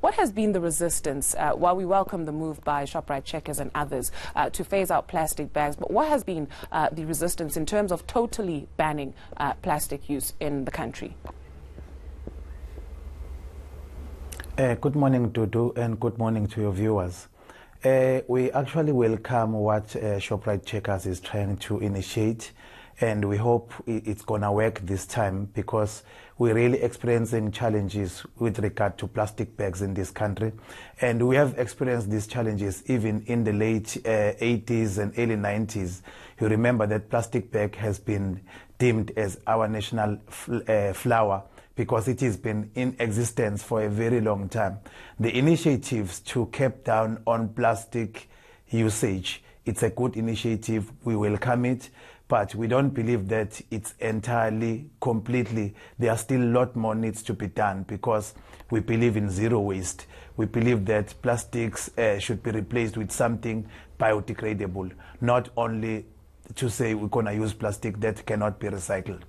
What has been the resistance, while we welcome the move by Shoprite, Checkers and others to phase out plastic bags, but what has been the resistance in terms of totally banning plastic use in the country? Good morning, Dudu, and good morning to your viewers. We actually welcome what Shoprite Checkers is trying to initiate, and we hope it's going to work this time, because we're really experiencing challenges with regard to plastic bags in this country. And we have experienced these challenges even in the late 80s and early 90s. You remember that plastic bag has been deemed as our national flower, because it has been in existence for a very long time. The initiatives to cap down on plastic usage, it's a good initiative. We welcome it, but we don't believe that it's entirely, completely. There are still a lot more needs to be done, because we believe in zero waste. We believe that plastics should be replaced with something biodegradable, not only to say we're going to use plastic that cannot be recycled.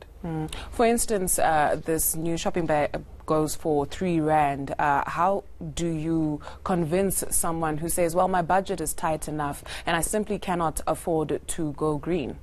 For instance, this new shopping bag goes for R3. How do you convince someone who says, well, my budget is tight enough and I simply cannot afford to go green?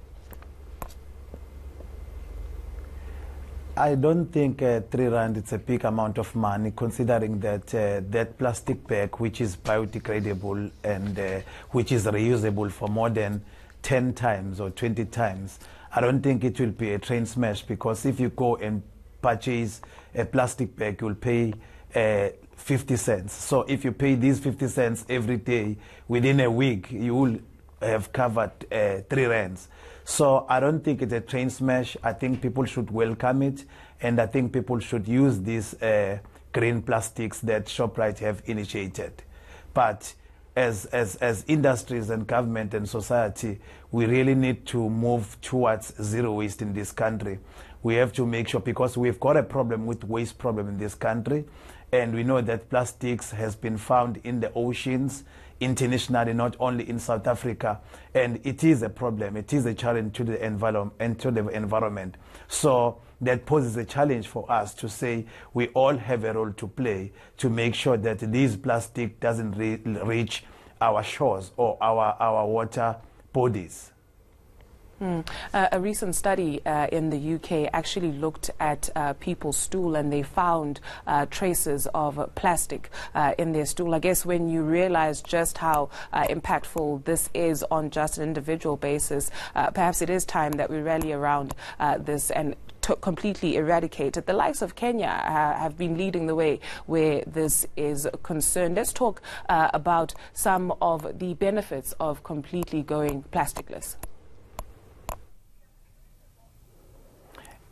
I don't think R3 it's a big amount of money, considering that that plastic bag, which is biodegradable and which is reusable for more than 10 times or 20 times, I don't think it will be a train smash, because if you go and purchase a plastic bag, you'll pay 50 cents. So if you pay these 50 cents every day, within a week, you will have covered R3. So I don't think it's a train smash. I think people should welcome it, and I think people should use these green plastics that Shoprite have initiated. But as industries and government and society, we really need to move towards zero waste in this country. We have to make sure, because we've got a problem with waste problem in this country, and we know that plastics has been found in the oceans internationally, not only in South Africa, and it is a problem. It is a challenge to the environment. So that poses a challenge for us to say we all have a role to play to make sure that this plastic doesn't reach our shores or our water bodies. A recent study in the UK actually looked at people's stool, and they found traces of plastic in their stool. I guess when you realize just how impactful this is on just an individual basis, perhaps it is time that we rally around this and to completely eradicate it. The likes of Kenya have been leading the way where this is concerned. Let's talk about some of the benefits of completely going plasticless.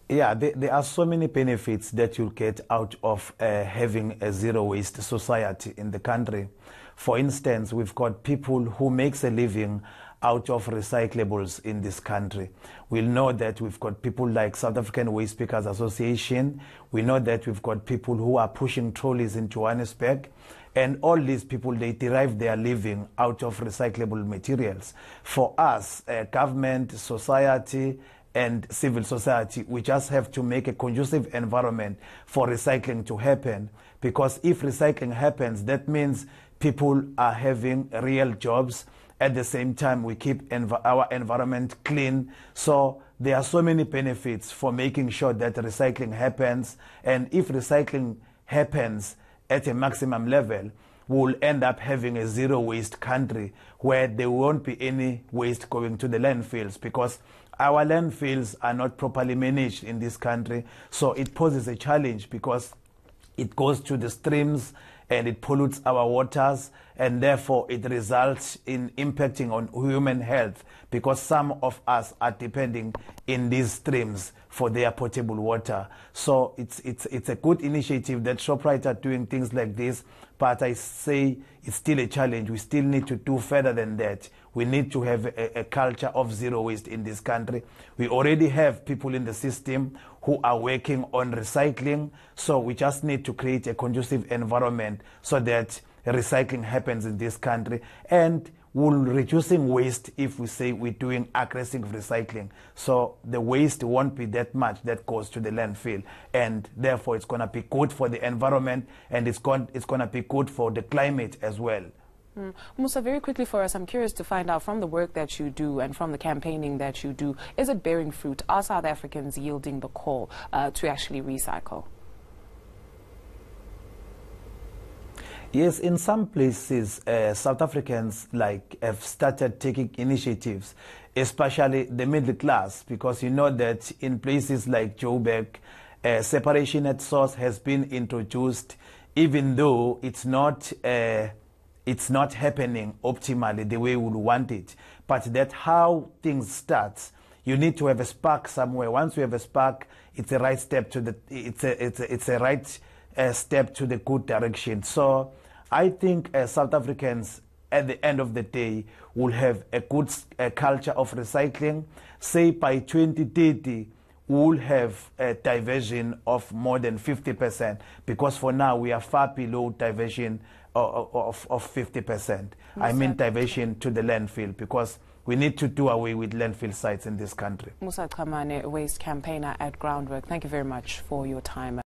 Yeah, there are so many benefits that you'll get out of having a zero waste society in the country. For instance, we've got people who makes a living out of recyclables in this country. We'll know that we've got people like South African Waste Pickers Association. We know that we've got people who are pushing trolleys in Johannesburg. And all these people, they derive their living out of recyclable materials. For us, government, society, and civil society, we just have to make a conducive environment for recycling to happen. Because if recycling happens, that means people are having real jobs. At the same time, we keep our environment clean. So there are so many benefits for making sure that recycling happens. And if recycling happens at a maximum level, we'll end up having a zero waste country where there won't be any waste going to the landfills, because our landfills are not properly managed in this country. So it poses a challenge, because it goes to the streams and it pollutes our waters, and therefore it results in impacting on human health, because some of us are depending in these streams for their potable water. So it's a good initiative that Shoprite are doing things like this, but I say it's still a challenge. We still need to do further than that. We need to have a culture of zero waste in this country. We already have people in the system who are working on recycling, so we just need to create a conducive environment so that recycling happens in this country, and we're reducing waste if we say we're doing aggressive recycling. So the waste won't be that much that goes to the landfill, and therefore it's going to be good for the environment, and it's going to be good for the climate as well. Musa, very quickly for us, I'm curious to find out, from the work that you do and from the campaigning that you do, is it bearing fruit? Are South Africans yielding the call to actually recycle? Yes, in some places, South Africans have started taking initiatives, especially the middle class, because you know that in places like Joburg, separation at source has been introduced, even though it's not happening optimally the way we would want it. But that's how things start. You need to have a spark somewhere. Once you have a spark, it's a right step to step to the good direction. So I think South Africans at the end of the day will have a good culture of recycling. Say by 2030 we'll have a diversion of more than 50%, because for now we are far below diversion of 50%. I mean diversion to the landfill, because we need to do away with landfill sites in this country. Musa Kamane, waste campaigner at Groundwork, thank you very much for your time.